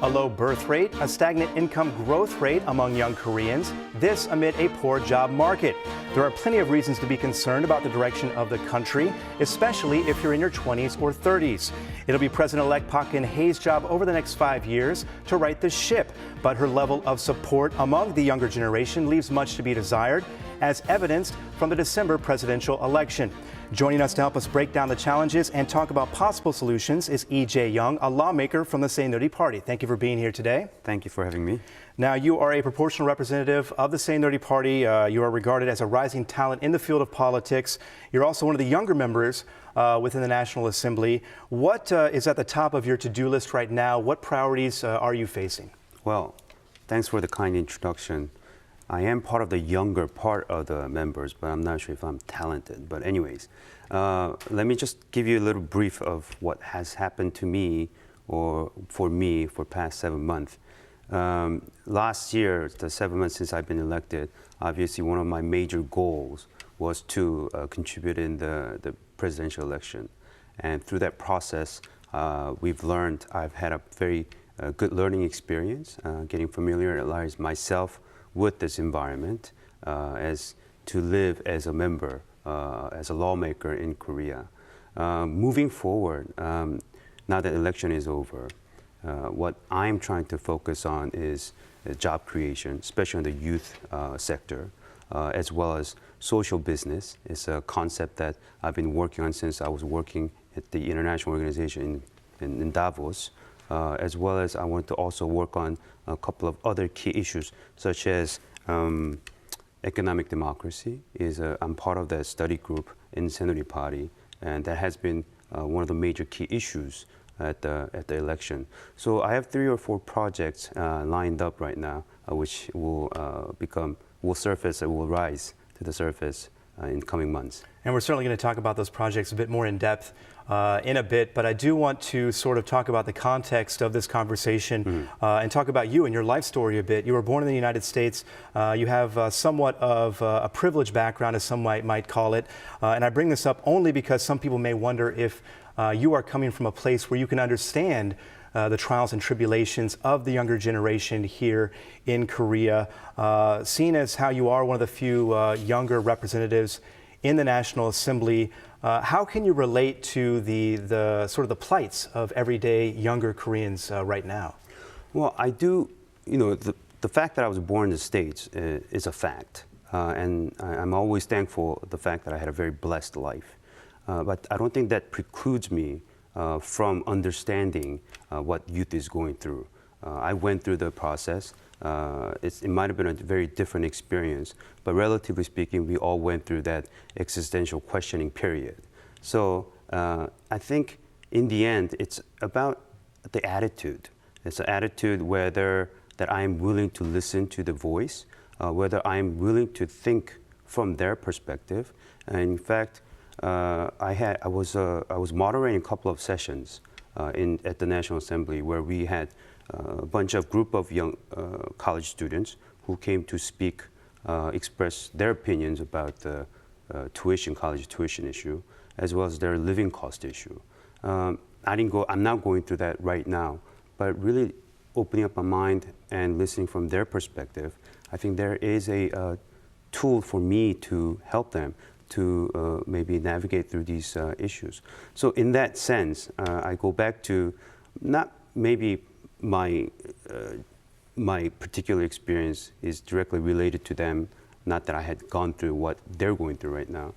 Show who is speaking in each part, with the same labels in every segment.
Speaker 1: A low birth rate, a stagnant income growth rate among young Koreans, this amid a poor job market. There are plenty of reasons to be concerned about the direction of the country, especially if you're in your 20s or 30s. It'll be President-elect Park Geun-hye's job over the next 5 years to right the ship, but her level of support among the younger generation leaves much to be desired, as evidenced from the December presidential election. Joining us to help us break down the challenges and talk about possible solutions is Lee Jae-young, a lawmaker from the Saenuri Party. Thank you for being here today.
Speaker 2: Thank you for having me.
Speaker 1: Now, you are a proportional representative of the Saenuri Party. You are regarded as a rising talent in the field of politics. You're also one of the younger members within the National Assembly. What is at the top of your to-do list right now? What priorities are you facing?
Speaker 2: Well, thanks for the kind introduction. I am part of the younger part of the members, but I'm not sure if I'm talented. But anyways, let me just give you a little brief of what has happened to me or for me for past 7 months. Last year, the 7 months since I've been elected, obviously one of my major goals was to contribute in the presidential election. And through that process, I've had a very good learning experience, getting familiarized myself with this environment as to live as a member, as a lawmaker in Korea. Moving forward, now that election is over, what I'm trying to focus on is job creation, especially in the youth sector, as well as social business. It's a concept that I've been working on since I was working at the international organization in Davos. As well as I want to also work on a couple of other key issues, such as economic democracy. I'm part of the study group in Saenuri Party, and that has been one of the major key issues at the election. So I have 3 or 4 projects lined up right now, which will rise to the surface in coming months.
Speaker 1: And we're certainly going to talk about those projects a bit more in depth in a bit, but I do want to sort of talk about the context of this conversation and talk about you and your life story a bit. You were born in the United States. You have somewhat of a privileged background, as some might call it. And I bring this up only because some people may wonder if you are coming from a place where you can understand the trials and tribulations of the younger generation here in Korea. Seen as how you are one of the few younger representatives in the National Assembly, how can you relate to the sort of the plights of everyday younger Koreans right now?
Speaker 2: Well, I do, the fact that I was born in the States is a fact. And I'm always thankful for the fact that I had a very blessed life. But I don't think that precludes me from understanding what youth is going through. I went through the process. It might have been a very different experience, but relatively speaking, we all went through that existential questioning period. So I think in the end, it's about the attitude. It's an attitude whether that I'm willing to listen to the voice, whether I'm willing to think from their perspective. And in fact, I was moderating a couple of sessions at the National Assembly where we had a group of young college students who came to speak, express their opinions about the college tuition issue, as well as their living cost issue. I'm not going through that right now, but really opening up my mind and listening from their perspective, I think there is a tool for me to help them to maybe navigate through these issues. So in that sense, I go back to not maybe my particular experience is directly related to them, not that I had gone through what they're going through right now,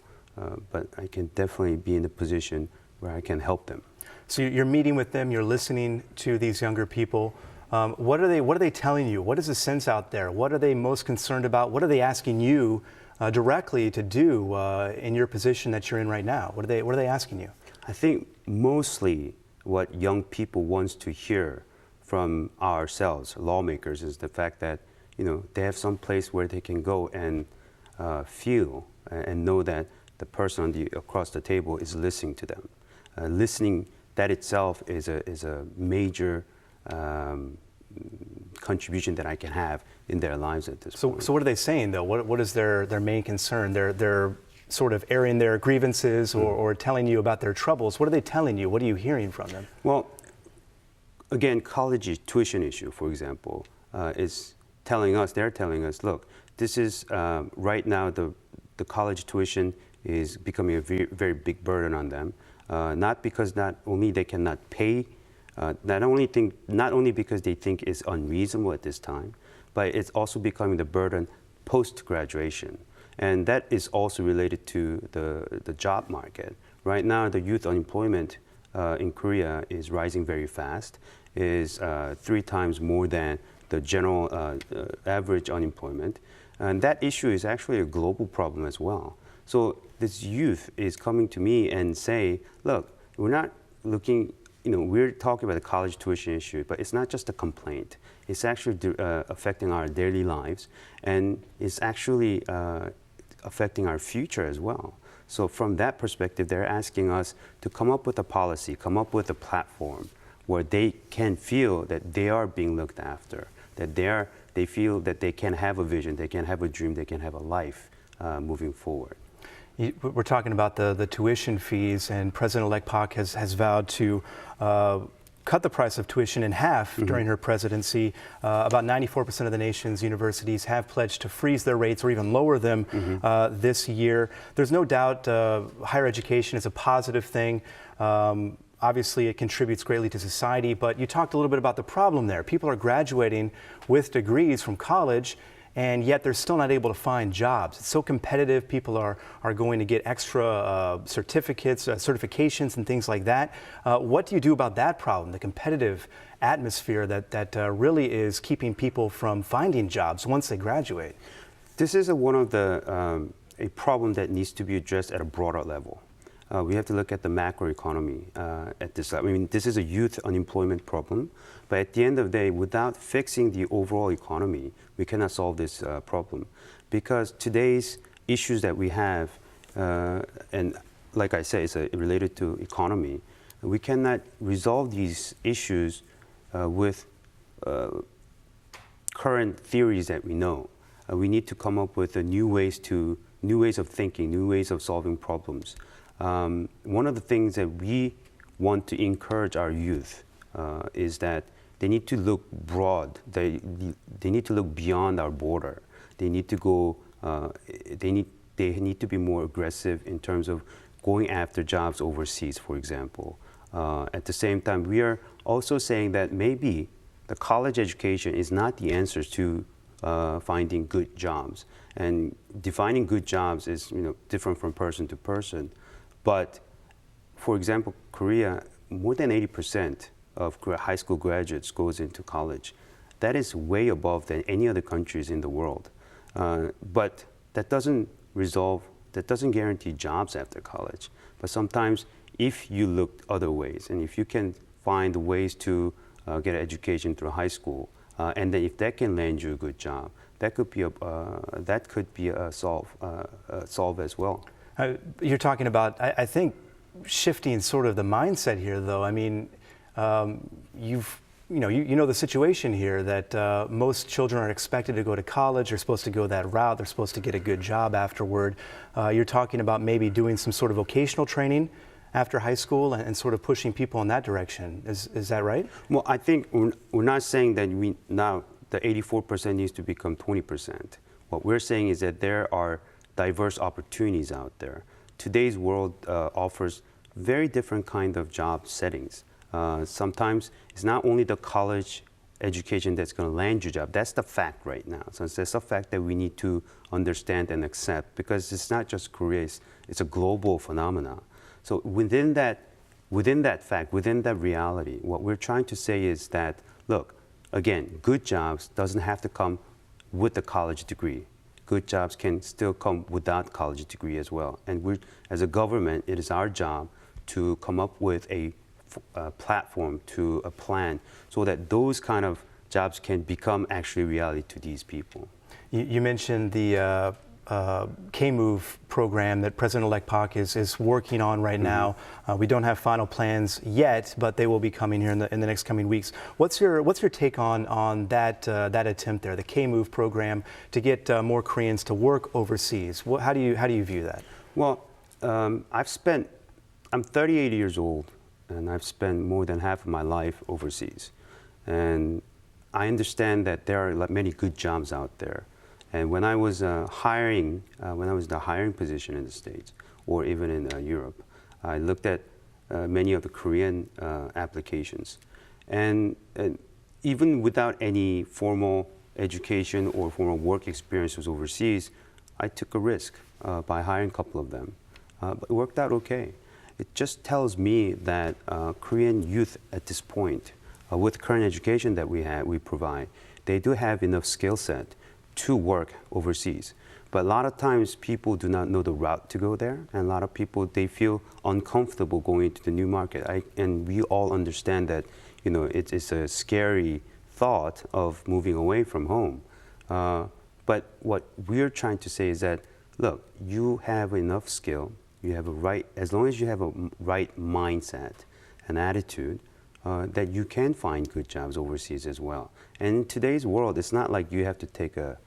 Speaker 2: but I can definitely be in a position where I can help them.
Speaker 1: So you're meeting with them, you're listening to these younger people. What are they telling you? What is the sense out there? What are they most concerned about? What are they asking you directly to do in your position that you're in right now? What are they asking you?
Speaker 2: I think mostly what young people want to hear from ourselves, lawmakers, is the fact that they have some place where they can go and feel and know that the person across the table is listening to them. Listening, that itself is a major contribution that I can have in their lives at this point.
Speaker 1: So what are they saying, though? What is their main concern? They're sort of airing their grievances or telling you about their troubles. What are they telling you? What are you hearing from them?
Speaker 2: Well, again, college tuition issue, for example, is telling us, they're telling us, look, this is right now the college tuition is becoming a very, very big burden on them. Not because not only they cannot pay, not only because they think it's unreasonable at this time, but it's also becoming the burden post-graduation. And that is also related to the job market. Right now, the youth unemployment in Korea is rising very fast, is 3 times more than the general average unemployment. And that issue is actually a global problem as well. So this youth is coming to me and say, look, we're not looking, we're talking about the college tuition issue, but it's not just a complaint. It's actually affecting our daily lives, and it's actually affecting our future as well. So from that perspective, they're asking us to come up with a policy, come up with a platform where they can feel that they are being looked after, that they feel that they can have a vision, they can have a dream, they can have a life moving forward.
Speaker 1: We're talking about the tuition fees, and President-elect Park has vowed to cut the price of tuition in half during her presidency. About 94% of the nation's universities have pledged to freeze their rates or even lower them this year. There's no doubt higher education is a positive thing. Obviously, it contributes greatly to society, but you talked a little bit about the problem there. People are graduating with degrees from college, and yet they're still not able to find jobs. It's so competitive. People are going to get extra certificates, certifications, and things like that. What do you do about that problem, the competitive atmosphere that really is keeping people from finding jobs once they graduate?
Speaker 2: This is one of the a problem that needs to be addressed at a broader level. We have to look at the macroeconomy at this level. I mean, this is a youth unemployment problem, but at the end of the day, without fixing the overall economy, we cannot solve this problem. Because today's issues that we have, and like I said, it's related to economy, we cannot resolve these issues with current theories that we know. We need to come up with new ways of thinking, new ways of solving problems. One of the things that we want to encourage our youth is that they need to look broad. They need to look beyond our border. They need to go. They need to be more aggressive in terms of going after jobs overseas, for example. At the same time, we are also saying that maybe the college education is not the answers to finding good jobs. And defining good jobs is different from person to person. But, for example, Korea, more than 80% of high school graduates goes into college. That is way above than any other countries in the world. But that doesn't guarantee jobs after college. But sometimes, if you look other ways, and if you can find ways to get an education through high school, and then if that can land you a good job, that could be a solve as well.
Speaker 1: You're talking about, I think, shifting sort of the mindset here, though. I mean, you know the situation here that most children are expected to go to college. They're supposed to go that route. They're supposed to get a good job afterward. You're talking about maybe doing some sort of vocational training after high school and sort of pushing people in that direction. Is that right?
Speaker 2: Well, I think we're not saying that now the 84% needs to become 20%. What we're saying is that there are diverse opportunities out there. Today's world offers very different kind of job settings. Sometimes it's not only the college education that's going to land you a job. That's the fact right now. So that's a fact that we need to understand and accept, because it's not just Korea, it's a global phenomenon. So within that fact, within that reality, what we're trying to say is that, look, again, good jobs doesn't have to come with a college degree. Good jobs can still come without college degree as well. And as a government, it is our job to come up with a platform, to a plan, so that those kind of jobs can become actually reality to these people.
Speaker 1: You mentioned the KMove program that President-elect Park is working on right now. We don't have final plans yet, but they will be coming here in the next coming weeks. What's your take on that attempt there, the KMove program, to get more Koreans to work overseas? How do you view that?
Speaker 2: Well, I'm 38 years old, and I've spent more than half of my life overseas. And I understand that there are many good jobs out there. And when I was hiring, when I was in the hiring position in the States or even in Europe, I looked at many of the Korean applications. And even without any formal education or formal work experiences overseas, I took a risk by hiring a couple of them. But it worked out okay. It just tells me that Korean youth at this point, with current education that we provide, they do have enough skill set to work overseas. But a lot of times people do not know the route to go there, and a lot of people, they feel uncomfortable going into the new market. And we all understand that, you know, it's a scary thought of moving away from home. But what we're trying to say is that, look, you have enough skill, you have a right, as long as you have a right mindset and attitude, that you can find good jobs overseas as well. And in today's world, it's not like you have to take a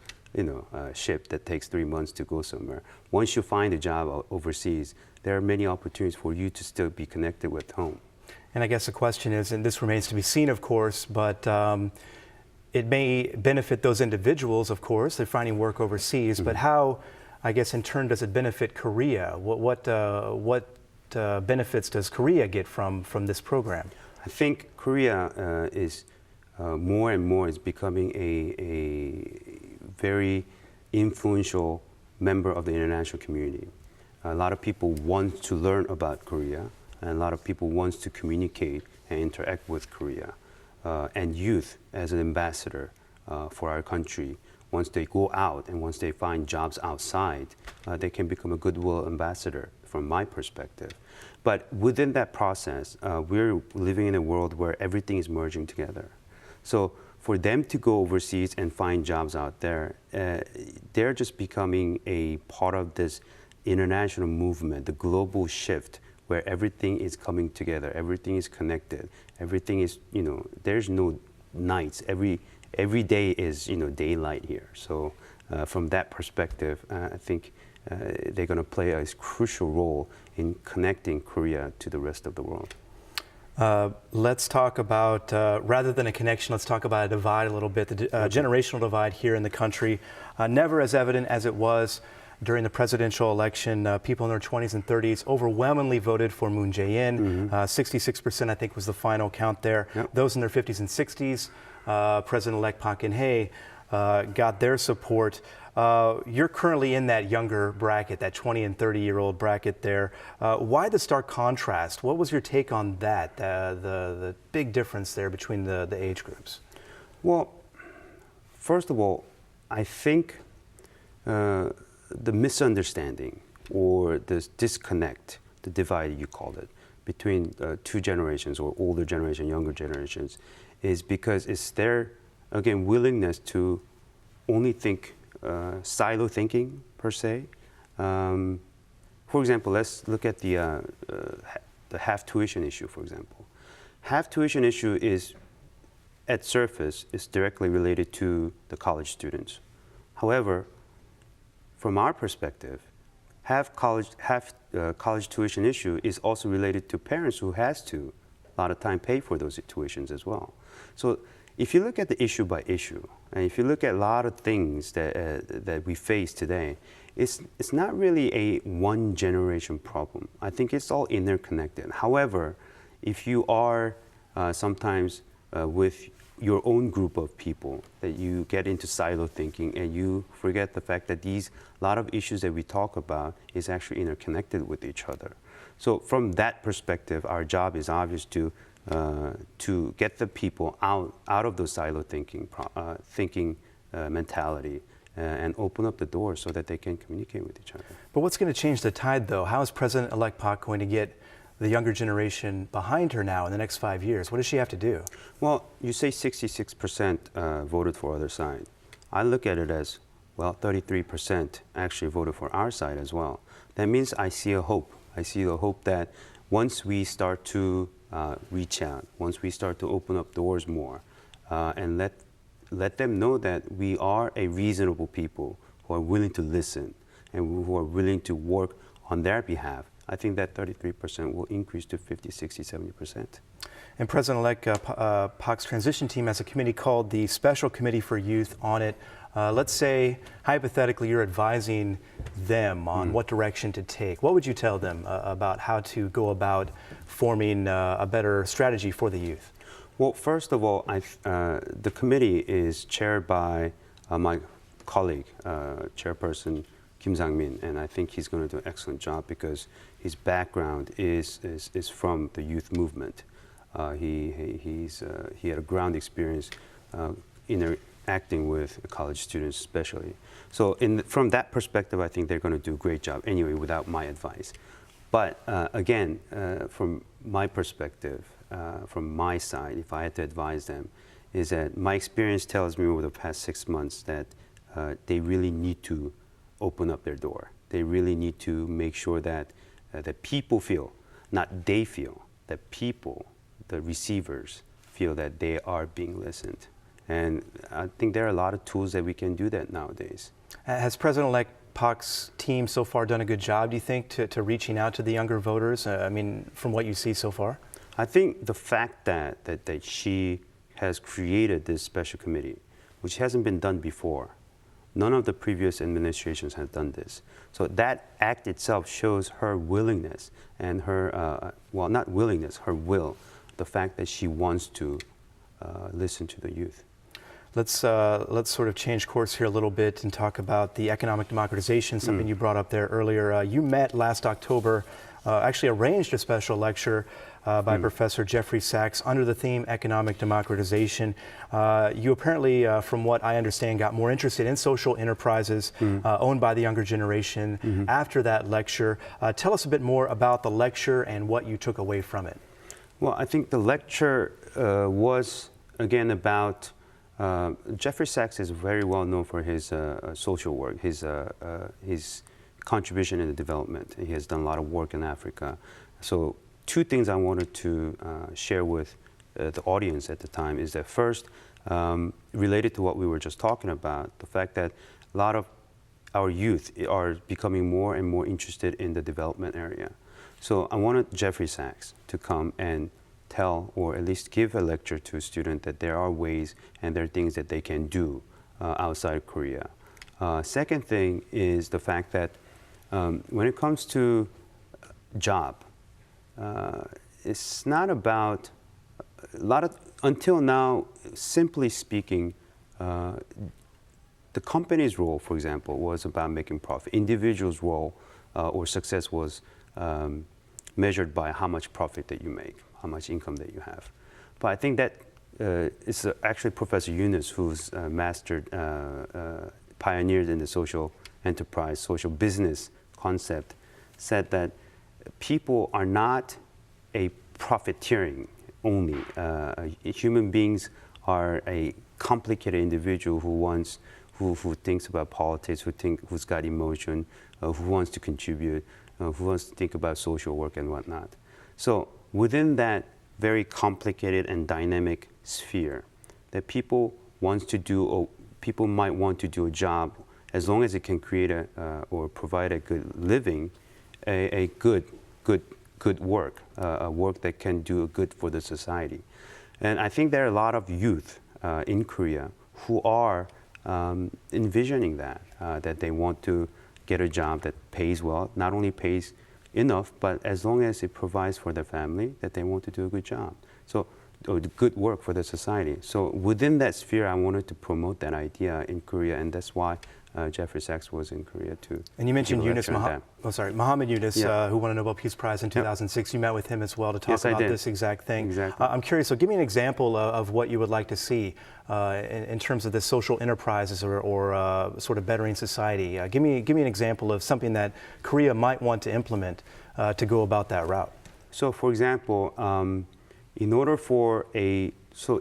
Speaker 2: ship that takes 3 months to go somewhere. Once you find a job overseas, there are many opportunities for you to still be connected with home.
Speaker 1: And I guess the question is, and this remains to be seen, of course, but it may benefit those individuals, of course, they're finding work overseas, but how, I guess, in turn, does it benefit Korea? What benefits does Korea get from this program?
Speaker 2: I think Korea is more and more is becoming a very influential member of the international community. A lot of people want to learn about Korea, and a lot of people want to communicate and interact with Korea. And youth as an ambassador for our country, once they go out and once they find jobs outside, they can become a goodwill ambassador from my perspective. But within that process, we're living in a world where everything is merging together. So for them to go overseas and find jobs out there, they're just becoming a part of this international movement, the global shift, where everything is coming together, everything is connected, everything is, you know, there's no nights. Every day is, you know, daylight here. So from that perspective, I think they're going to play a crucial role in connecting Korea to the rest of the world.
Speaker 1: Let's talk about, rather than a connection, let's talk about a divide a little bit, the generational divide here in the country. Never as evident as it was during the presidential election. People in their 20s and 30s overwhelmingly voted for Moon Jae-in. 66%, I think, was the final count there.
Speaker 2: Yep.
Speaker 1: Those in their 50s and 60s, President-elect Park Geun-hye got their support. You're currently in that younger bracket, that 20 and 30-year-old bracket there. Why the stark contrast? What was your take on that, the big difference there between the age groups?
Speaker 2: Well, first of all, I think the misunderstanding or this disconnect, the divide you called it, between two generations or older generation, younger generations, is because it's their, again, willingness to only think silo thinking per se. For example, let's look at the half tuition issue, for example. Half tuition issue is, at surface, is directly related to the college students. However, from our perspective, half college tuition issue is also related to parents who has to, a lot of time, pay for those tuitions as well. So if you look at the issue by issue, and if you look at a lot of things that we face today, it's not really a one generation problem. I think it's all interconnected. However, if you are sometimes with your own group of people, that you get into silo thinking and you forget the fact that a lot of issues that we talk about is actually interconnected with each other. So from that perspective, our job is obvious to get the people out of those silo thinking mentality and open up the door so that they can communicate with each other.
Speaker 1: But what's going to change the tide, though? How is President-elect Park going to get the younger generation behind her now in the next 5 years? What does she have to do?
Speaker 2: Well, you say 66% voted for other side. I look at it as, well, 33% actually voted for our side as well. That means I see a hope. I see the hope that once we start to reach out, once we start to open up doors more, and let them know that we are a reasonable people who are willing to listen and who are willing to work on their behalf, I think that 33% will increase to 50, 60, 70%.
Speaker 1: and President-elect Park's transition team has a committee called the Special Committee for Youth on it. Let's say, hypothetically, you're advising them on what direction to take. What would you tell them about how to go about forming a better strategy for the youth?
Speaker 2: Well, first of all, the committee is chaired by my colleague, Chairperson Kim Sang-min, and I think he's going to do an excellent job because his background is from the youth movement. He had a ground experience interacting with college students especially. So from that perspective, I think they're going to do a great job anyway without my advice. But again, from my perspective, from my side, if I had to advise them, is that my experience tells me over the past 6 months that they really need to open up their door. They really need to make sure that that people feel, not they feel, that people, the receivers, feel that they are being listened. And I think there are a lot of tools that we can do that nowadays.
Speaker 1: Has President-elect Park's team so far done a good job, do you think, to reaching out to the younger voters? I mean, from what you see so far?
Speaker 2: I think the fact that she has created this special committee, which hasn't been done before. None of the previous administrations have done this. So that act itself shows her willingness and her, well, not willingness, her will, the fact that she wants to listen to the youth.
Speaker 1: Let's sort of change course here a little bit and talk about the economic democratization, something you brought up there earlier. You met last October, actually arranged a special lecture by Professor Jeffrey Sachs under the theme economic democratization. You apparently, from what I understand, got more interested in social enterprises owned by the younger generation after that lecture. Tell us a bit more about the lecture and what you took away from it.
Speaker 2: Well, I think the lecture was, again, about Jeffrey Sachs is very well known for his social work, his contribution in the development. He has done a lot of work in Africa. So two things I wanted to share with the audience at the time is that first, related to what we were just talking about, the fact that a lot of our youth are becoming more and more interested in the development area. So I wanted Jeffrey Sachs to come and tell, or at least give a lecture to a student that there are ways and there are things that they can do outside of Korea. Second thing is the fact that when it comes to job, it's not about a lot of, until now, simply speaking, the company's role, for example, was about making profit. Individual's role or success was measured by how much profit that you make, how much income that you have. But I think that it's actually Professor Yunus who's pioneered in the social enterprise, social business concept, said that people are not a profiteering only. Human beings are a complicated individual who thinks about politics, who's got emotion, who wants to contribute, who wants to think about social work and whatnot. So within that very complicated and dynamic sphere, that people might want to do a job as long as it can create or provide a good living, a good work, a work that can do good for the society. And I think there are a lot of youth in Korea who are envisioning that they want to get a job that pays well, not only pays enough, but as long as it provides for their family, that they want to do a good job. So, or good work for the society. So within that sphere, I wanted to promote that idea in Korea, and that's why Jeffrey Sachs was in Korea too.
Speaker 1: And you mentioned Muhammad Yunus, who won a Nobel Peace Prize in 2006. You met with him as well to talk about this exact thing.
Speaker 2: Exactly.
Speaker 1: I'm curious, so give me an example of what you would like to see in terms of the social enterprises or sort of bettering society. Give me an example of something that Korea might want to implement to go about that route.
Speaker 2: So for example, in order for so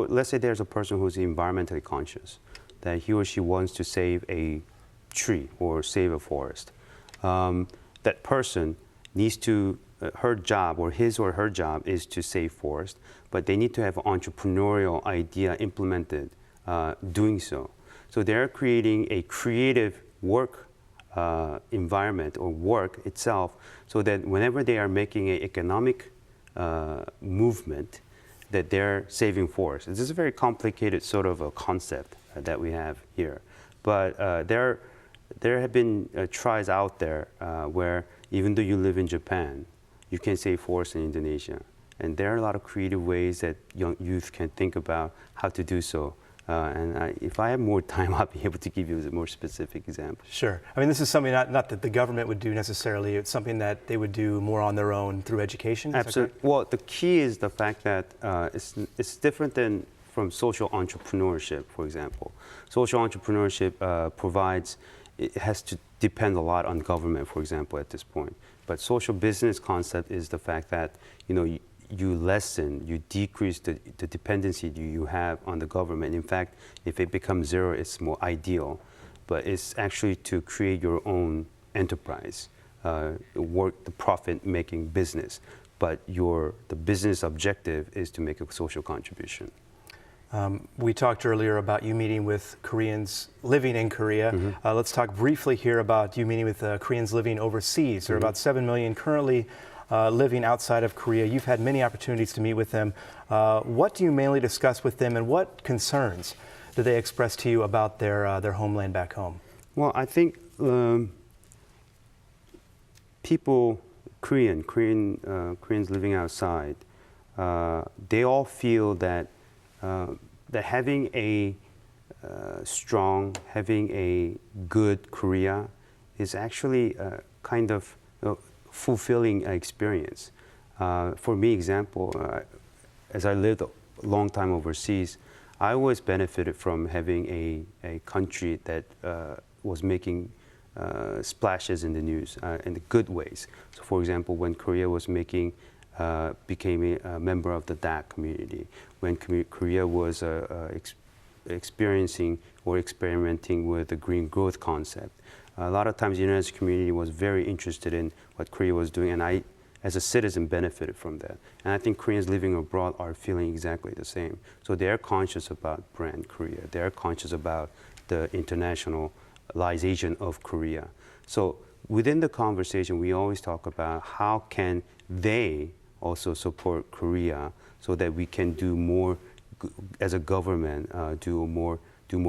Speaker 2: let's say there's a person who's environmentally conscious, that he or she wants to save a tree or save a forest. That person needs to, her job or his or her job is to save forest, but they need to have an entrepreneurial idea implemented doing so. So they're creating a creative work environment or work itself so that whenever they are making an economic movement that they're saving force. This is a very complicated sort of a concept that we have here. But there have been tries out there where even though you live in Japan, you can save forest in Indonesia. And there are a lot of creative ways that young youth can think about how to do so. If I have more time, I'll be able to give you a more specific example.
Speaker 1: Sure. I mean, this is something not that the government would do necessarily. It's something that they would do more on their own through education.
Speaker 2: Absolutely. Well, the key is the fact that it's different than from social entrepreneurship, for example. Social entrepreneurship it has to depend a lot on government, for example, at this point. But social business concept is the fact that, you decrease the dependency you have on the government. In fact, if it becomes zero, it's more ideal. But it's actually to create your own enterprise, the profit-making business. But the business objective is to make a social contribution.
Speaker 1: We talked earlier about you meeting with Koreans living in Korea. Mm-hmm. Let's talk briefly here about you meeting with Koreans living overseas. There are about 7 million currently living outside of Korea. You've had many opportunities to meet with them. What do you mainly discuss with them, and what concerns do they express to you about their homeland back home?
Speaker 2: Well, I think Koreans living outside, they all feel that having a having a good Korea is actually kind of fulfilling experience. For me, example, as I lived a long time overseas, I always benefited from having a country that was making splashes in the news in the good ways. So, for example, when Korea was became a member of the DAC community, when Korea was experiencing or experimenting with the green growth concept. A lot of times the international community was very interested in what Korea was doing, and I, as a citizen, benefited from that. And I think Koreans living abroad are feeling exactly the same. So they're conscious about brand Korea. They're conscious about the internationalization of Korea. So within the conversation, we always talk about how can they also support Korea so that we can do more, as a government, do more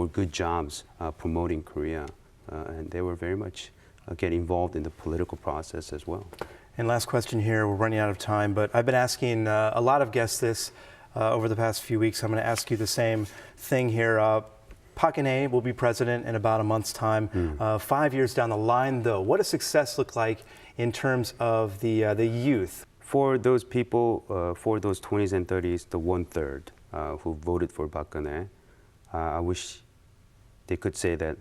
Speaker 2: good jobs promoting Korea. And they were very much get involved in the political process as well.
Speaker 1: And last question here, we're running out of time, but I've been asking a lot of guests this over the past few weeks. I'm going to ask you the same thing here. Park Geun-hye will be president in about a month's time. 5 years down the line, though, what does success look like in terms of the youth?
Speaker 2: For those people, for those 20s and 30s, the 1/3 who voted for Park Geun-hye, I wish they could say that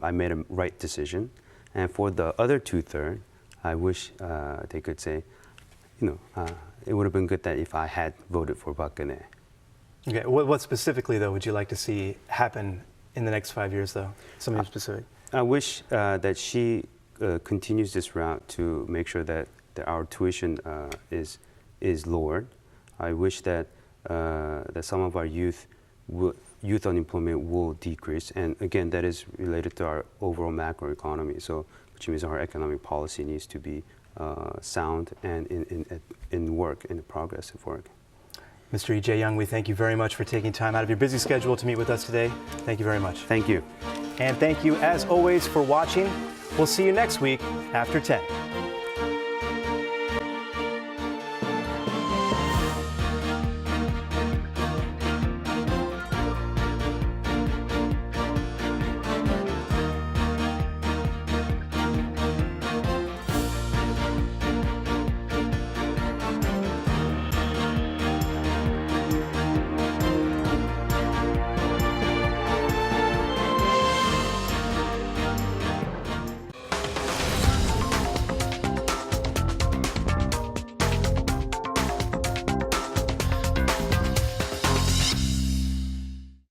Speaker 2: I made a right decision. And for the other 2/3, I wish they could say, it would have been good that if I had voted for Park Geun-hye.
Speaker 1: Okay, what specifically, though, would you like to see happen in the next 5 years, though? Something specific.
Speaker 2: I wish that she continues this route to make sure that our tuition is lowered. I wish that some of our youth unemployment will decrease, and again, that is related to our overall macro economy. So, which means our economic policy needs to be sound and in progressive work.
Speaker 1: Mr. Lee Jae-young, we thank you very much for taking time out of your busy schedule to meet with us today. Thank you very much.
Speaker 2: Thank you.
Speaker 1: And thank you, as always, for watching. We'll see you next week after 10.